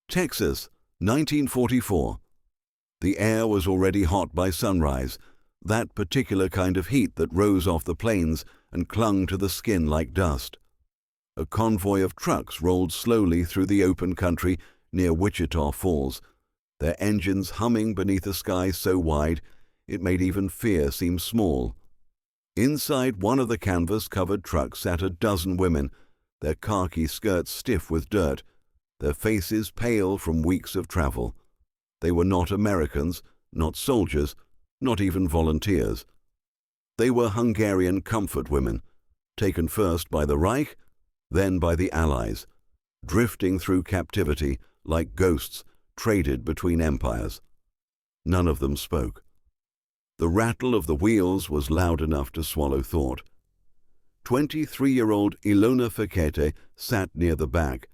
Texas, 1944. The air was already hot by sunrise, that particular kind of heat that rose off the plains and clung to the skin like dust. A convoy of trucks rolled slowly through the open country near Wichita Falls, their engines humming beneath a sky so wide it made even fear seem small. Inside one of the canvas-covered trucks sat a dozen women, their khaki skirts stiff with dirt, their faces pale from weeks of travel. They were not Americans, not soldiers, not even volunteers. They were Hungarian comfort women, taken first by the Reich, then by the Allies, drifting through captivity like ghosts traded between empires. None of them spoke. The rattle of the wheels was loud enough to swallow thought. 23-year-old Ilona Fekete sat near the back,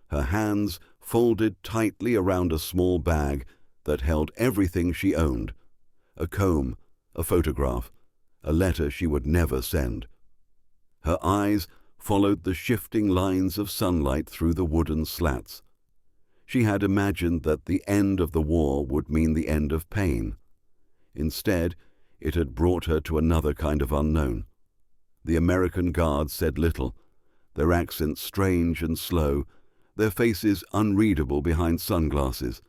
her hands folded tightly around a small bag that held everything she owned: a comb, a photograph, a letter she would never send. Her eyes followed the shifting lines of sunlight through the wooden slats. She had imagined that the end of the war would mean the end of pain. Instead, it had brought her to another kind of unknown. The American guards said little, their accents strange and slow, their faces unreadable behind sunglasses.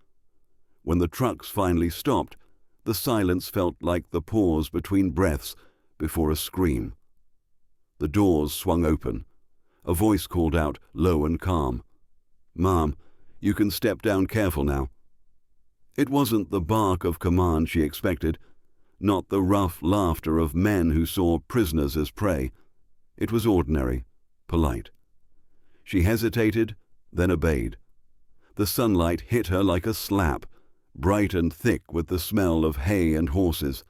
When the trucks finally stopped, the silence felt like the pause between breaths before a scream. The doors swung open. A voice called out, low and calm, "Mom, you can step down careful now." It wasn't the bark of command she expected, not the rough laughter of men who saw prisoners as prey. It was ordinary, polite. She hesitated, then obeyed. The sunlight hit her like a slap, bright and thick with the smell of hay and horses.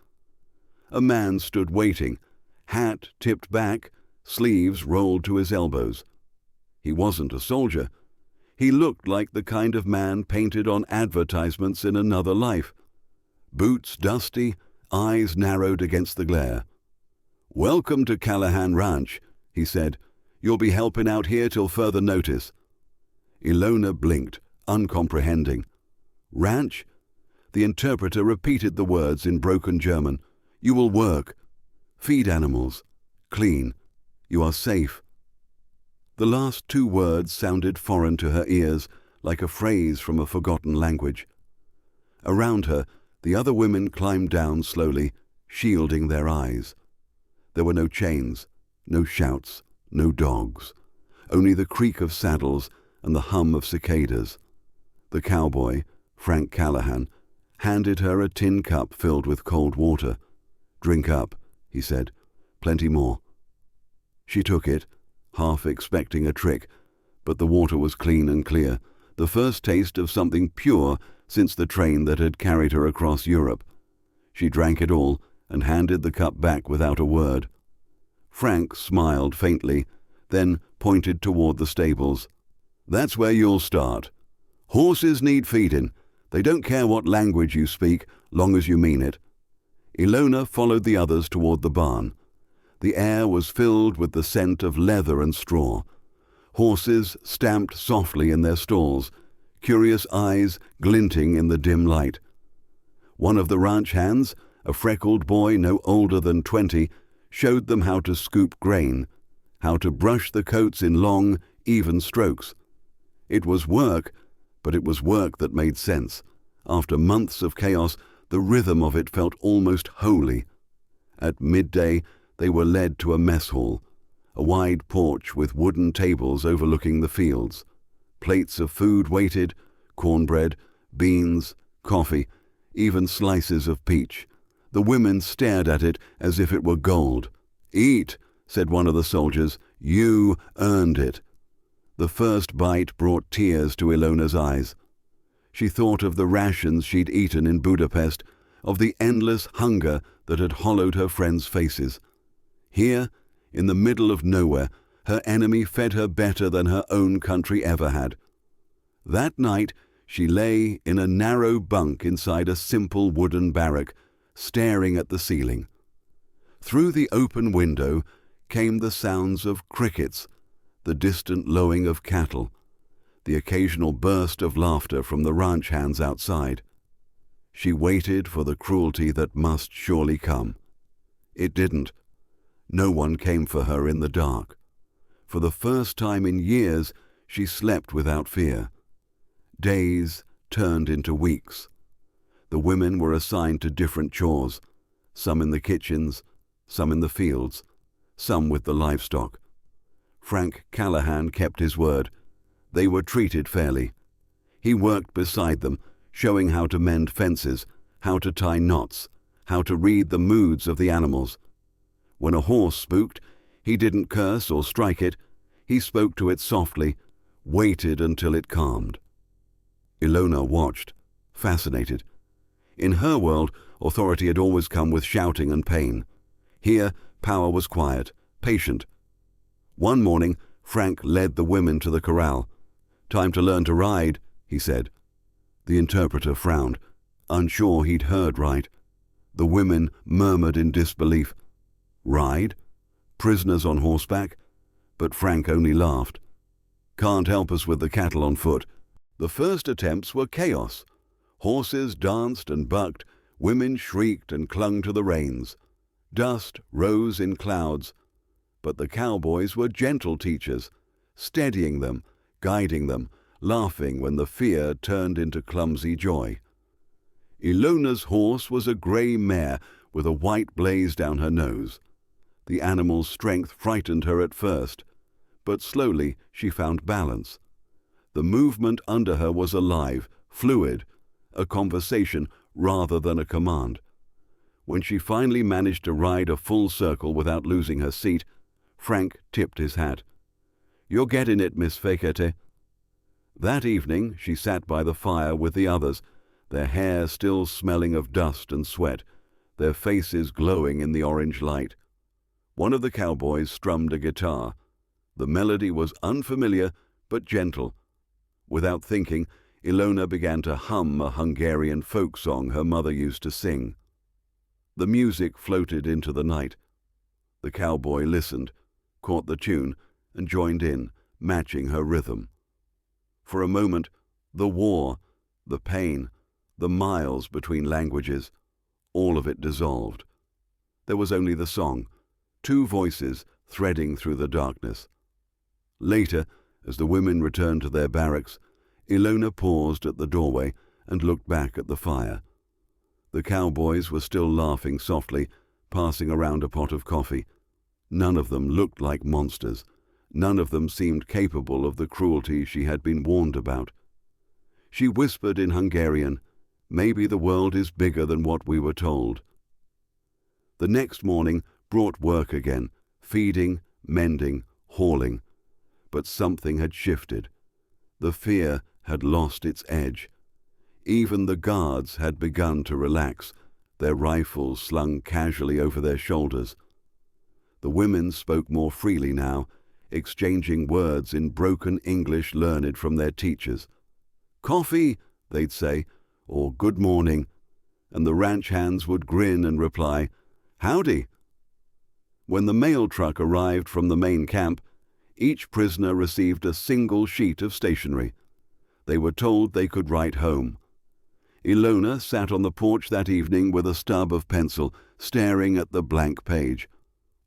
A man stood waiting, hat tipped back, sleeves rolled to his elbows. He wasn't a soldier. He looked like the kind of man painted on advertisements in another life. Boots dusty, eyes narrowed against the glare. "Welcome to Callahan Ranch," he said. "You'll be helping out here till further notice." Ilona blinked, uncomprehending. "Ranch?" The interpreter repeated the words in broken German. "You will work. Feed animals. Clean. You are safe." The last two words sounded foreign to her ears, like a phrase from a forgotten language. Around her, the other women climbed down slowly, shielding their eyes. There were no chains, no shouts, no dogs, only the creak of saddles and the hum of cicadas. The cowboy, Frank Callahan, handed her a tin cup filled with cold water. "Drink up," he said. "Plenty more." She took it, half expecting a trick, but the water was clean and clear, the first taste of something pure since the train that had carried her across Europe. She drank it all and handed the cup back without a word. Frank smiled faintly, then pointed toward the stables. "That's where you'll start. Horses need feeding. They don't care what language you speak, long as you mean it." Ilona followed the others toward the barn. The air was filled with the scent of leather and straw. Horses stamped softly in their stalls, curious eyes glinting in the dim light. One of the ranch hands, a freckled boy no older than 20, showed them how to scoop grain, how to brush the coats in long, even strokes. It was work, but it was work that made sense. After months of chaos, the rhythm of it felt almost holy. At midday, they were led to a mess hall, a wide porch with wooden tables overlooking the fields. Plates of food waited, cornbread, beans, coffee, even slices of peach. The women stared at it as if it were gold. "Eat," said one of the soldiers. "You earned it." The first bite brought tears to Ilona's eyes. She thought of the rations she'd eaten in Budapest, of the endless hunger that had hollowed her friends' faces. Here, in the middle of nowhere, her enemy fed her better than her own country ever had. That night, she lay in a narrow bunk inside a simple wooden barrack, staring at the ceiling. Through the open window came the sounds of crickets, the distant lowing of cattle. the occasional burst of laughter from the ranch hands outside. She waited for the cruelty that must surely come. It didn't. No one came for her in the dark. For the first time in years, she slept without fear. Days turned into weeks. The women were assigned to different chores, some in the kitchens, some in the fields, some with the livestock. Frank Callahan kept his word. They were treated fairly. He worked beside them, showing how to mend fences, how to tie knots, how to read the moods of the animals. When a horse spooked, he didn't curse or strike it. He spoke to it softly, waited until it calmed. Ilona watched, fascinated. In her world, authority had always come with shouting and pain. Here, power was quiet, patient. One morning, Frank led the women to the corral. "Time to learn to ride," he said. The interpreter frowned, unsure he'd heard right. The women murmured in disbelief. Ride? Prisoners on horseback? But Frank only laughed. "Can't help us with the cattle on foot." The first attempts were chaos. Horses danced and bucked, women shrieked and clung to the reins. Dust rose in clouds, but the cowboys were gentle teachers, steadying them, guiding them, laughing when the fear turned into clumsy joy. Ilona's horse was a grey mare with a white blaze down her nose. The animal's strength frightened her at first, but slowly she found balance. The movement under her was alive, fluid, a conversation rather than a command. When she finally managed to ride a full circle without losing her seat, Frank tipped his hat. "You're getting it, Miss Fekete." That evening she sat by the fire with the others, their hair still smelling of dust and sweat, their faces glowing in the orange light. One of the cowboys strummed a guitar. The melody was unfamiliar but gentle. Without thinking, Ilona began to hum a Hungarian folk song her mother used to sing. The music floated into the night. The cowboy listened, caught the tune, and joined in, matching her rhythm. For a moment, the war, the pain, the miles between languages, all of it dissolved. There was only the song, two voices threading through the darkness. Later, as the women returned to their barracks, Ilona paused at the doorway and looked back at the fire. The cowboys were still laughing softly, passing around a pot of coffee. None of them looked like monsters. None of them seemed capable of the cruelty she had been warned about. She whispered in Hungarian, "Maybe the world is bigger than what we were told." The next morning brought work again, feeding, mending, hauling. But something had shifted. The fear had lost its edge. Even the guards had begun to relax, their rifles slung casually over their shoulders. The women spoke more freely now, exchanging words in broken English learned from their teachers. "Coffee," they'd say, or "good morning," and the ranch hands would grin and reply, "Howdy." When the mail truck arrived from the main camp, each prisoner received a single sheet of stationery. They were told they could write home. Ilona sat on the porch that evening with a stub of pencil, staring at the blank page.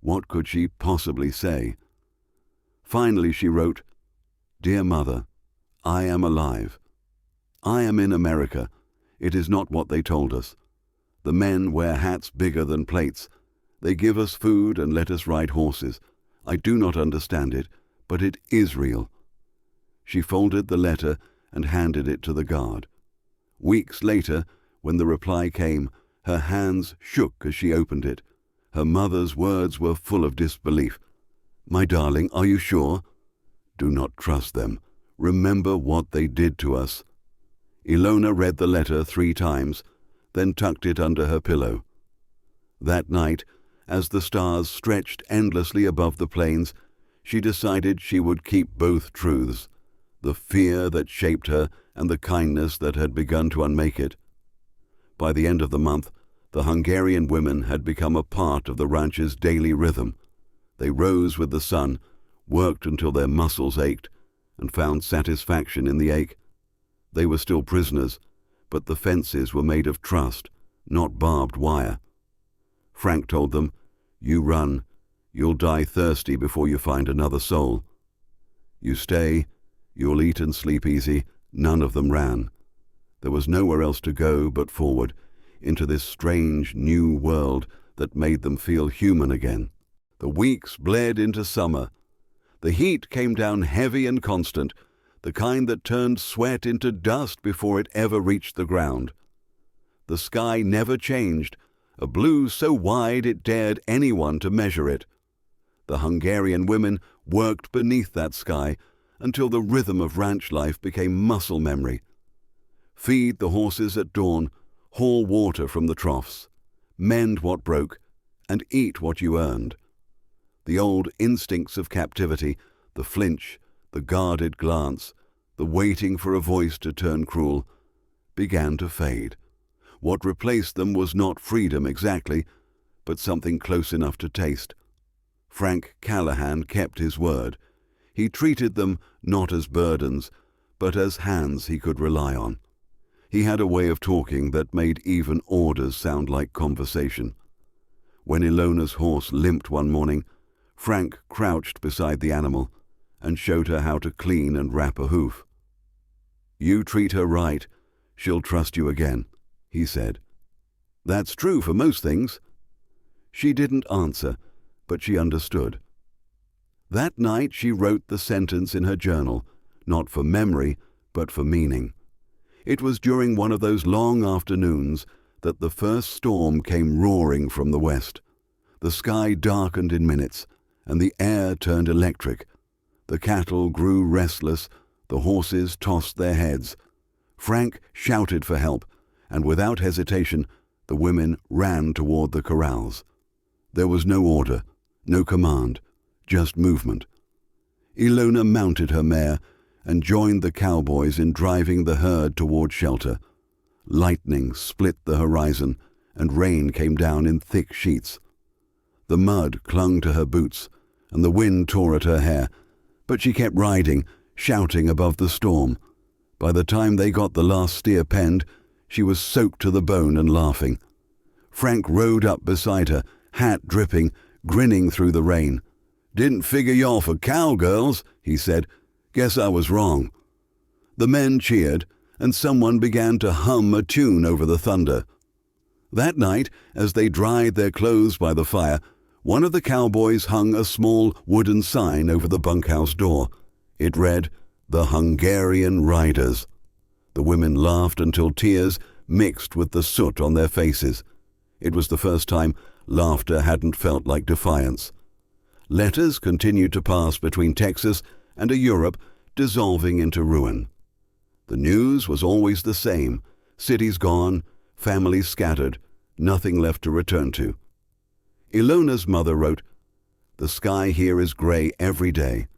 What could she possibly say? Finally she wrote, "Dear Mother, I am alive. I am in America. It is not what they told us. The men wear hats bigger than plates. They give us food and let us ride horses. I do not understand it, but it is real." She folded the letter and handed it to the guard. Weeks later, when the reply came, her hands shook as she opened it. Her mother's words were full of disbelief. "My darling, are you sure?" "Do not trust them. Remember what they did to us." Ilona read the letter 3 times, then tucked it under her pillow. That night, as the stars stretched endlessly above the plains, she decided she would keep both truths, the fear that shaped her and the kindness that had begun to unmake it. By the end of the month, the Hungarian women had become a part of the ranch's daily rhythm. They rose with the sun, worked until their muscles ached, and found satisfaction in the ache. They were still prisoners, but the fences were made of trust, not barbed wire. Frank told them, "You run. You'll die thirsty before you find another soul. You stay. You'll eat and sleep easy." None of them ran. There was nowhere else to go but forward, into this strange new world that made them feel human again. The weeks bled into summer. The heat came down heavy and constant, the kind that turned sweat into dust before it ever reached the ground. The sky never changed, a blue so wide it dared anyone to measure it. The Hungarian women worked beneath that sky until the rhythm of ranch life became muscle memory. Feed the horses at dawn, haul water from the troughs, mend what broke, and eat what you earned. The old instincts of captivity, the flinch, the guarded glance, the waiting for a voice to turn cruel, began to fade. What replaced them was not freedom exactly, but something close enough to taste. Frank Callahan kept his word. He treated them not as burdens, but as hands he could rely on. He had a way of talking that made even orders sound like conversation. When Ilona's horse limped one morning, Frank crouched beside the animal and showed her how to clean and wrap a hoof. "You treat her right, she'll trust you again," he said. "That's true for most things." She didn't answer, but she understood. That night she wrote the sentence in her journal, not for memory, but for meaning. It was during one of those long afternoons that the first storm came roaring from the west. The sky darkened in minutes, and the air turned electric. The cattle grew restless, the horses tossed their heads. Frank shouted for help, and without hesitation, the women ran toward the corrals. There was no order, no command, just movement. Ilona mounted her mare and joined the cowboys in driving the herd toward shelter. Lightning split the horizon, and rain came down in thick sheets. The mud clung to her boots, and the wind tore at her hair, but she kept riding, shouting above the storm. By the time they got the last steer penned, she was soaked to the bone and laughing. Frank rode up beside her, hat dripping, grinning through the rain. "Didn't figure y'all for cowgirls," he said. "Guess I was wrong." The men cheered, and someone began to hum a tune over the thunder. That night, as they dried their clothes by the fire, one of the cowboys hung a small wooden sign over the bunkhouse door. It read, "The Hungarian Riders." The women laughed until tears mixed with the soot on their faces. It was the first time laughter hadn't felt like defiance. Letters continued to pass between Texas and a Europe dissolving into ruin. The news was always the same: cities gone, families scattered, nothing left to return to. Ilona's mother wrote, "The sky here is gray every day.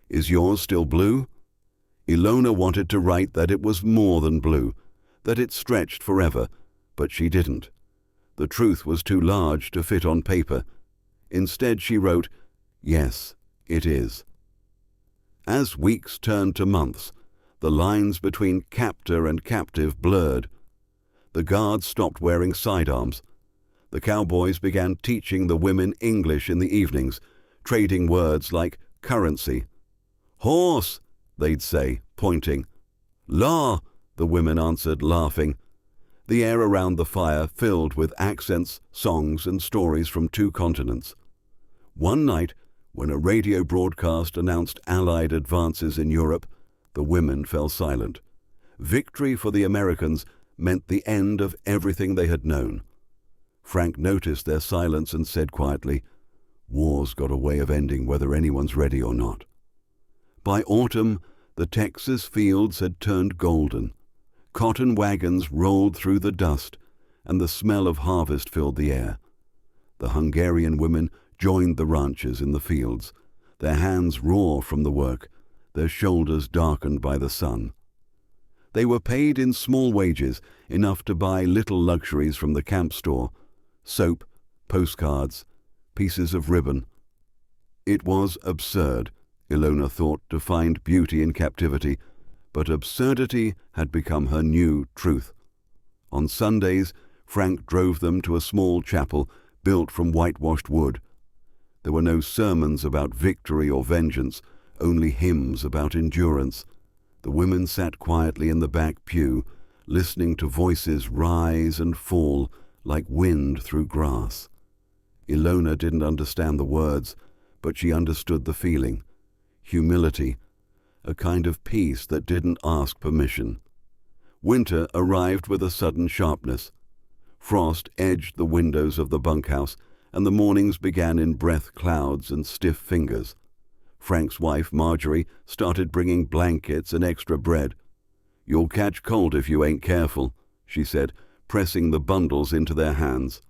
Is yours still blue?" Ilona wanted to write that it was more than blue, that it stretched forever, but she didn't. The truth was too large to fit on paper. Instead she wrote, "Yes, it is." As weeks turned to months, the lines between captor and captive blurred. The guards stopped wearing sidearms. The cowboys began teaching the women English in the evenings, trading words like currency. "Horse," they'd say, pointing. "Law," the women answered, laughing. The air around the fire filled with accents, songs, and stories from two continents. One night, when a radio broadcast announced Allied advances in Europe, the women fell silent. Victory for the Americans meant the end of everything they had known. Frank noticed their silence and said quietly, "War's got a way of ending whether anyone's ready or not." By autumn, the Texas fields had turned golden. Cotton wagons rolled through the dust, and the smell of harvest filled the air. The Hungarian women joined the ranchers in the fields, their hands raw from the work, their shoulders darkened by the sun. They were paid in small wages, enough to buy little luxuries from the camp store: soap, postcards, pieces of ribbon. It was absurd, Ilona thought to find beauty in captivity, but absurdity had become her new truth. On Sundays, Frank drove them to a small chapel built from whitewashed wood. There were no sermons about victory or vengeance, only hymns about endurance. The women sat quietly in the back pew, listening to voices rise and fall like wind through grass. Ilona didn't understand the words, but she understood the feeling. Humility, a kind of peace that didn't ask permission. Winter arrived with a sudden sharpness. Frost edged the windows of the bunkhouse, and the mornings began in breath clouds and stiff fingers. Frank's wife, Marjorie, started bringing blankets and extra bread. "You'll catch cold if you ain't careful," she said, pressing the bundles into their hands.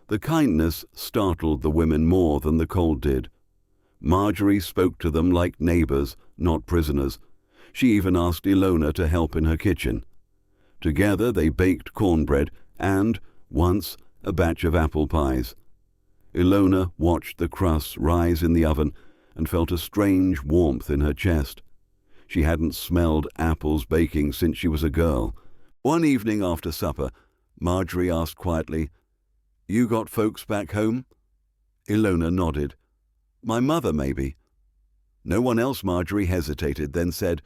The kindness startled the women more than the cold did. Marjorie spoke to them like neighbors, not prisoners. She even asked Ilona to help in her kitchen. Together they baked cornbread and, once, a batch of apple pies. Ilona watched the crusts rise in the oven and felt a strange warmth in her chest. She hadn't smelled apples baking since she was a girl. One evening after supper, Marjorie asked quietly, "You got folks back home?" Ilona nodded. "My mother, maybe." No one else. Marjorie hesitated, then said,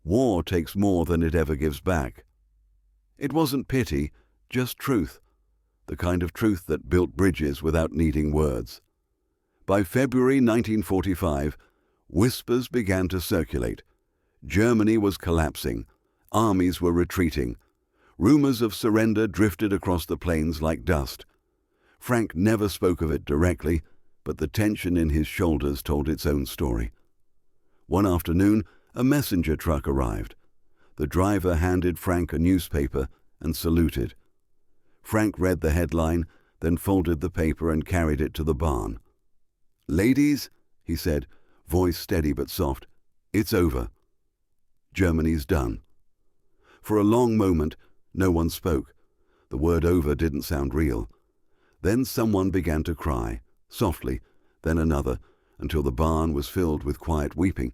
"War takes more than it ever gives back." It wasn't pity, just truth, the kind of truth that built bridges without needing words. By February 1945, whispers began to circulate. Germany was collapsing. Armies were retreating. Rumors of surrender drifted across the plains like dust. Frank never spoke of it directly, but the tension in his shoulders told its own story. One afternoon, a messenger truck arrived. The driver handed Frank a newspaper and saluted. Frank read the headline, then folded the paper and carried it to the barn. "Ladies," he said, voice steady but soft, "it's over. Germany's done." For a long moment, no one spoke. The word over didn't sound real. Then someone began to cry, softly, then another, until the barn was filled with quiet weeping.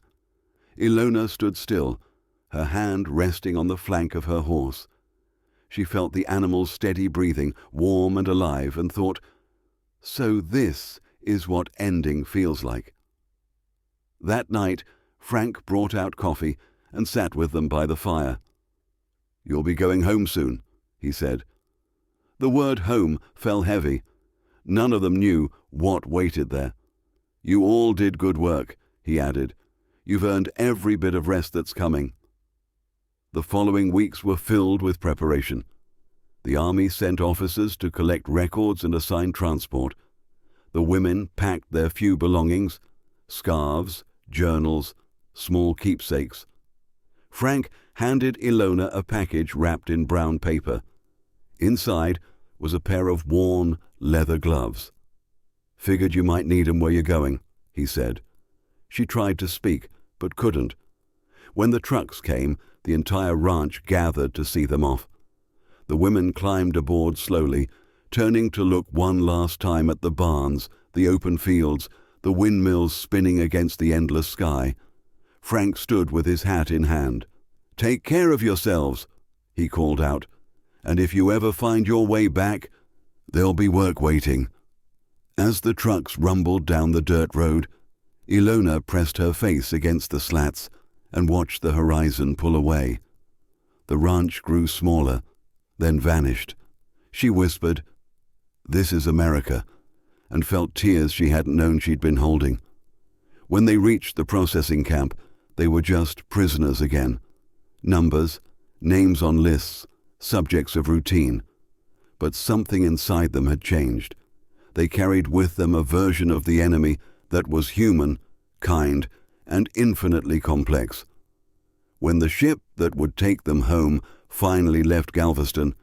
Ilona stood still, her hand resting on the flank of her horse. She felt the animal's steady breathing, warm and alive, and thought, "So this is what ending feels like." That night, Frank brought out coffee and sat with them by the fire. "You'll be going home soon," he said. The word home fell heavy. None of them knew what waited there. "You all did good work," he added. "You've earned every bit of rest that's coming." The following weeks were filled with preparation. The army sent officers to collect records and assign transport. The women packed their few belongings, scarves, journals, small keepsakes. Frank handed Ilona a package wrapped in brown paper. Inside was a pair of worn leather gloves. "Figured you might need 'em where you're going," he said. She tried to speak, but couldn't. When the trucks came, the entire ranch gathered to see them off. The women climbed aboard slowly, turning to look one last time at the barns, the open fields, the windmills spinning against the endless sky. Frank stood with his hat in hand. "Take care of yourselves," he called out, "and if you ever find your way back, there'll be work waiting." As the trucks rumbled down the dirt road, Ilona pressed her face against the slats and watched the horizon pull away. The ranch grew smaller, then vanished. She whispered, "This is America," and felt tears she hadn't known she'd been holding. When they reached the processing camp, they were just prisoners again. Numbers, names on lists, subjects of routine. But something inside them had changed. They carried with them a version of the enemy that was human, kind, and infinitely complex. When the ship that would take them home finally left Galveston,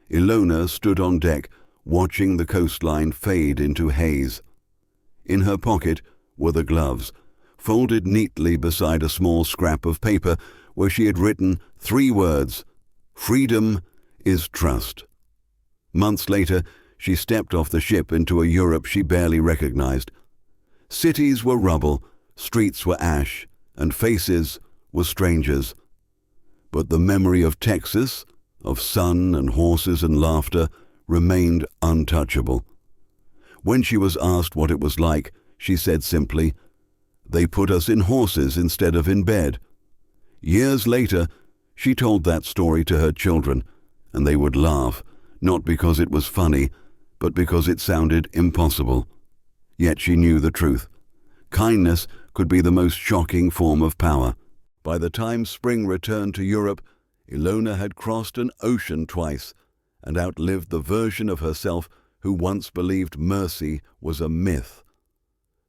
Ilona stood on deck, watching the coastline fade into haze. In her pocket were the gloves, folded neatly beside a small scrap of paper where she had written 3 words, "Freedom is trust." Months later, she stepped off the ship into a Europe she barely recognized. Cities were rubble, Streets were ash, and faces were strangers. But the memory of Texas, of sun and horses and laughter, remained untouchable. When she was asked what it was like, she said simply, "They put us in horses instead of in bed." Years later, she told that story to her children, and they would laugh, not because it was funny, but because it sounded impossible. Yet she knew the truth. Kindness could be the most shocking form of power. By the time spring returned to Europe, Ilona had crossed an ocean twice and outlived the version of herself who once believed mercy was a myth.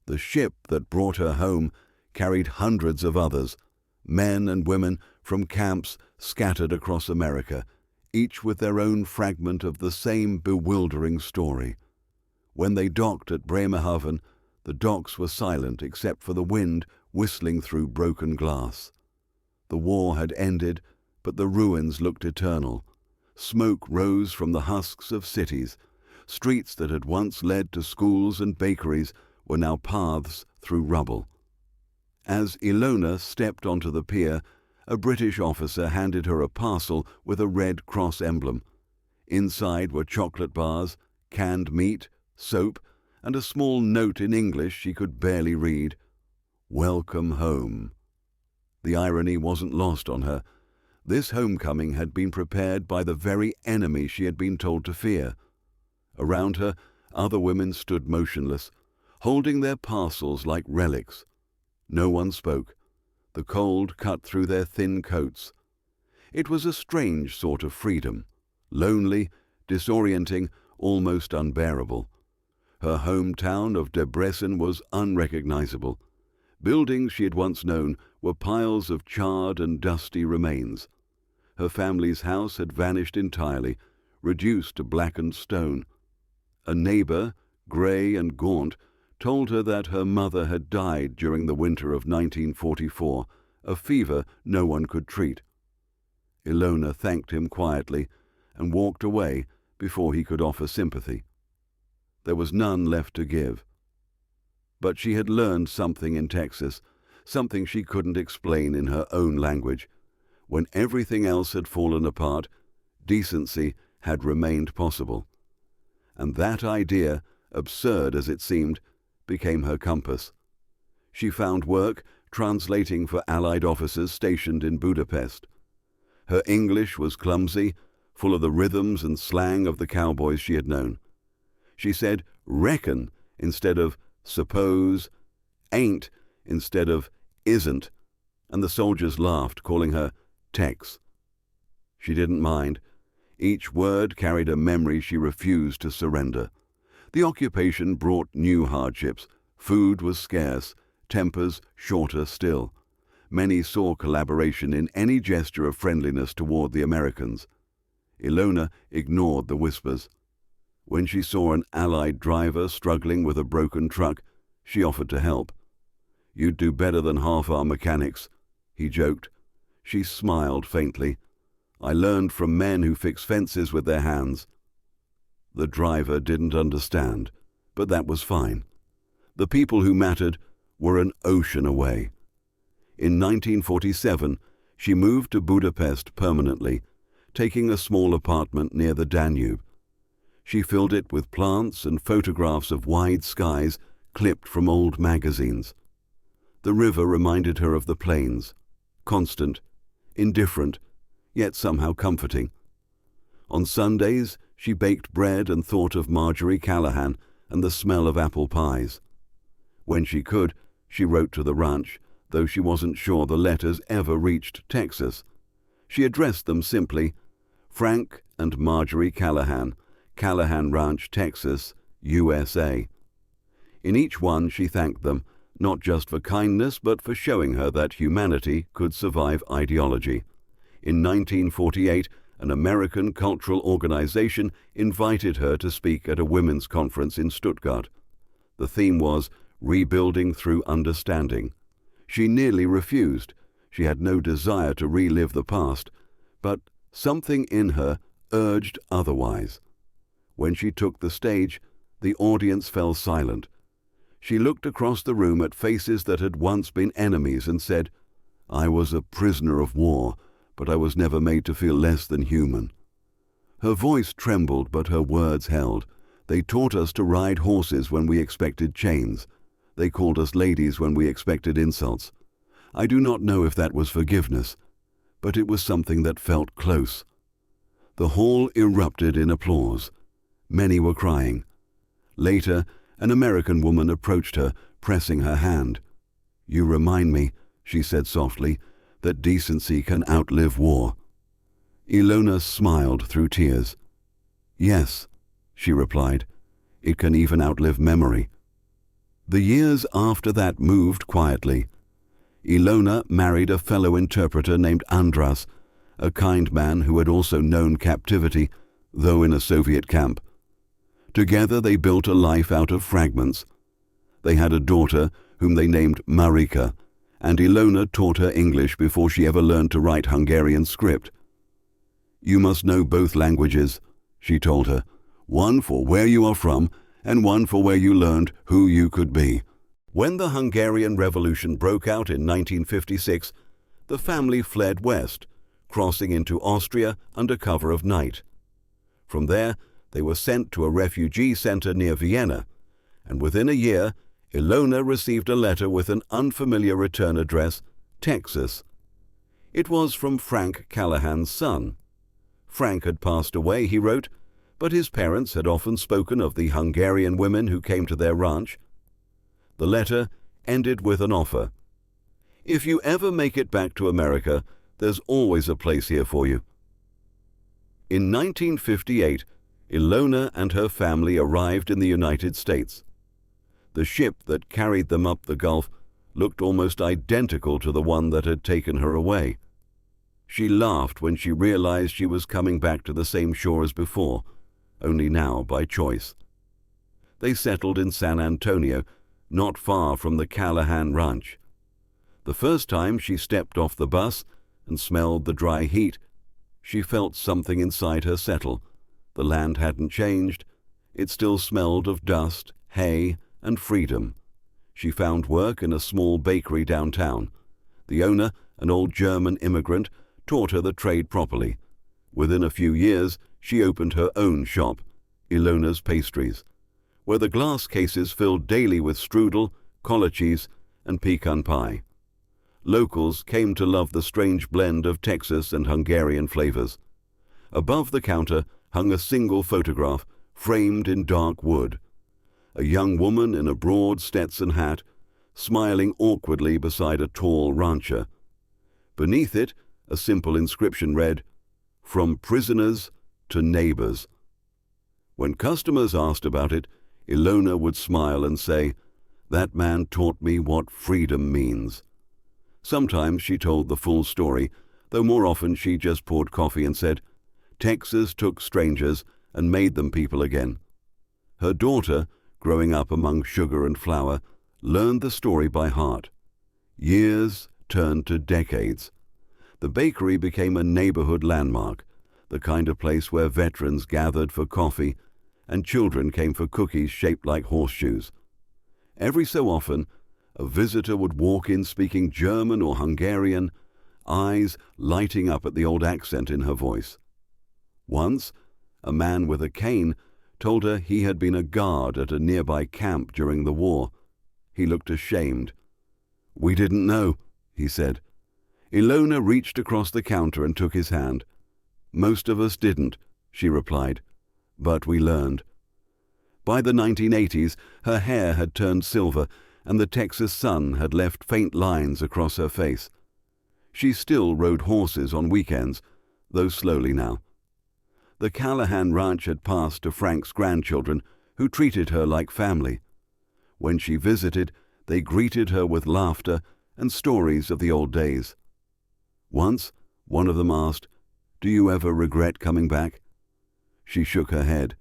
The ship that brought her home carried hundreds of others, men and women from camps scattered across America, each with their own fragment of the same bewildering story. When they docked at Bremerhaven, the docks were silent except for the wind whistling through broken glass. The war had ended, but the ruins looked eternal. Smoke rose from the husks of cities. Streets that had once led to schools and bakeries were now paths through rubble. As Ilona stepped onto the pier, a British officer handed her a parcel with a Red Cross emblem. Inside were chocolate bars, canned meat, soap, and a small note in English she could barely read. "Welcome home." The irony wasn't lost on her. This homecoming had been prepared by the very enemy she had been told to fear. Around her, other women stood motionless, holding their parcels like relics. No one spoke. The cold cut through their thin coats. It was a strange sort of freedom, lonely, disorienting, almost unbearable. Her hometown of Debrecen was unrecognizable. Buildings she had once known were piles of charred and dusty remains. Her family's house had vanished entirely, reduced to blackened stone. A neighbor, grey and gaunt, told her that her mother had died during the winter of 1944, a fever no one could treat. Ilona thanked him quietly and walked away before he could offer sympathy. There was none left to give. But she had learned something in Texas, something she couldn't explain in her own language. When everything else had fallen apart, decency had remained possible. And that idea, absurd as it seemed, became her compass. She found work translating for Allied officers stationed in Budapest. Her English was clumsy, full of the rhythms and slang of the cowboys she had known. She said reckon instead of suppose, ain't instead of isn't, and the soldiers laughed, calling her Tex. She didn't mind. Each word carried a memory she refused to surrender. The occupation brought new hardships. Food was scarce, tempers shorter still. Many saw collaboration in any gesture of friendliness toward the Americans. Ilona ignored the whispers. When she saw an Allied driver struggling with a broken truck, she offered to help. "You'd do better than half our mechanics," he joked. She smiled faintly. "I learned from men who fix fences with their hands." The driver didn't understand, but that was fine. The people who mattered were an ocean away. In 1947, she moved to Budapest permanently, taking a small apartment near the Danube. She filled it with plants and photographs of wide skies clipped from old magazines. The river reminded her of the plains, constant, indifferent, yet somehow comforting. On Sundays, she baked bread and thought of Marjorie Callahan and the smell of apple pies. When she could, she wrote to the ranch, though she wasn't sure the letters ever reached Texas. She addressed them simply, Frank and Marjorie Callahan, Callahan Ranch, Texas, USA. In each one she thanked them, not just for kindness but for showing her that humanity could survive ideology. In 1948, an American cultural organization invited her to speak at a women's conference in Stuttgart. The theme was Rebuilding Through Understanding. She nearly refused. She had no desire to relive the past, but something in her urged otherwise. When she took the stage, the audience fell silent. She looked across the room at faces that had once been enemies and said, "I was a prisoner of war, but I was never made to feel less than human." Her voice trembled, but her words held. They taught us to ride horses when we expected chains. They called us ladies when we expected insults. I do not know if that was forgiveness, but it was something that felt close. The hall erupted in applause. Many were crying. Later, an American woman approached her, pressing her hand. "You remind me," she said softly, "that decency can outlive war." Ilona smiled through tears. "Yes," she replied, "it can even outlive memory." The years after that moved quietly. Ilona married a fellow interpreter named Andras, a kind man who had also known captivity, though in a Soviet camp. Together they built a life out of fragments. They had a daughter whom they named Marika, and Ilona taught her English before she ever learned to write Hungarian script. "You must know both languages," she told her, "one for where you are from and one for where you learned who you could be." When the Hungarian Revolution broke out in 1956, the family fled west, crossing into Austria under cover of night. From there, they were sent to a refugee center near Vienna, and within a year, Ilona received a letter with an unfamiliar return address, Texas. It was from Frank Callahan's son. Frank had passed away, he wrote, but his parents had often spoken of the Hungarian women who came to their ranch. The letter ended with an offer. "If you ever make it back to America, there's always a place here for you." In 1958, Ilona and her family arrived in the United States. The ship that carried them up the Gulf looked almost identical to the one that had taken her away. She laughed when she realized she was coming back to the same shore as before, only now by choice. They settled in San Antonio, not far from the Callahan Ranch. The first time she stepped off the bus and smelled the dry heat, she felt something inside her settle. The land hadn't changed. It still smelled of dust, hay, and freedom. She found work in a small bakery downtown. The owner, an old German immigrant, taught her the trade properly. Within a few years, she opened her own shop, Ilona's Pastries, where the glass cases filled daily with strudel, collar cheese, and pecan pie. Locals came to love the strange blend of Texas and Hungarian flavors. Above the counter hung a single photograph, framed in dark wood. A young woman in a broad Stetson hat, smiling awkwardly beside a tall rancher. Beneath it, a simple inscription read, "From prisoners to neighbors." When customers asked about it, Ilona would smile and say, "That man taught me what freedom means." Sometimes she told the full story, though more often she just poured coffee and said, "Texas took strangers and made them people again." Her daughter, growing up among sugar and flour, learned the story by heart. Years turned to decades. The bakery became a neighborhood landmark, the kind of place where veterans gathered for coffee and children came for cookies shaped like horseshoes. Every so often, a visitor would walk in speaking German or Hungarian, eyes lighting up at the old accent in her voice. Once, a man with a cane told her he had been a guard at a nearby camp during the war. He looked ashamed. "We didn't know," he said. Ilona reached across the counter and took his hand. "Most of us didn't," she replied, "but we learned." By the 1980s, her hair had turned silver and the Texas sun had left faint lines across her face. She still rode horses on weekends, though slowly now. The Callahan Ranch had passed to Frank's grandchildren, who treated her like family. When she visited, they greeted her with laughter and stories of the old days. Once, one of them asked, "Do you ever regret coming back?" She shook her head.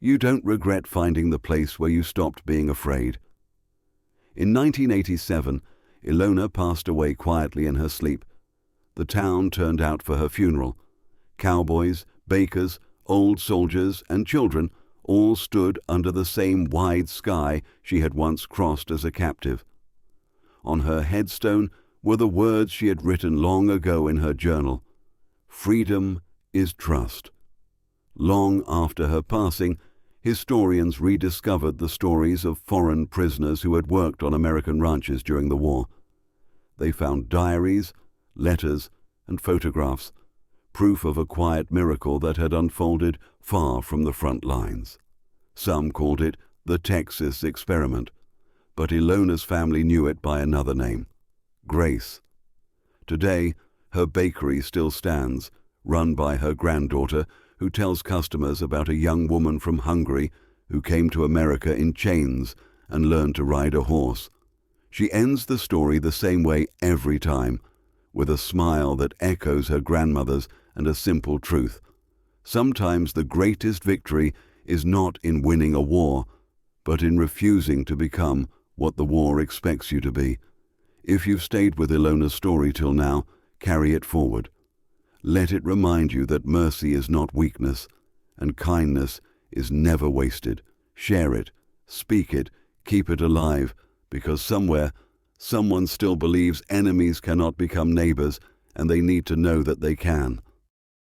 "You don't regret finding the place where you stopped being afraid." In 1987, Ilona passed away quietly in her sleep. The town turned out for her funeral. Cowboys, bakers, old soldiers, and children all stood under the same wide sky she had once crossed as a captive. On her headstone were the words she had written long ago in her journal: "Freedom is trust." Long after her passing, historians rediscovered the stories of foreign prisoners who had worked on American ranches during the war. They found diaries, letters, and photographs, proof of a quiet miracle that had unfolded far from the front lines. Some called it the Texas experiment, but Ilona's family knew it by another name: Grace. Today, her bakery still stands, run by her granddaughter, who tells customers about a young woman from Hungary who came to America in chains and learned to ride a horse. She ends the story the same way every time, with a smile that echoes her grandmother's and a simple truth: sometimes the greatest victory is not in winning a war, but in refusing to become what the war expects you to be. If you've stayed with Ilona's story till now, carry it forward. Let it remind you that mercy is not weakness, and kindness is never wasted. Share it, speak it, keep it alive, because somewhere, someone still believes enemies cannot become neighbors, and they need to know that they can.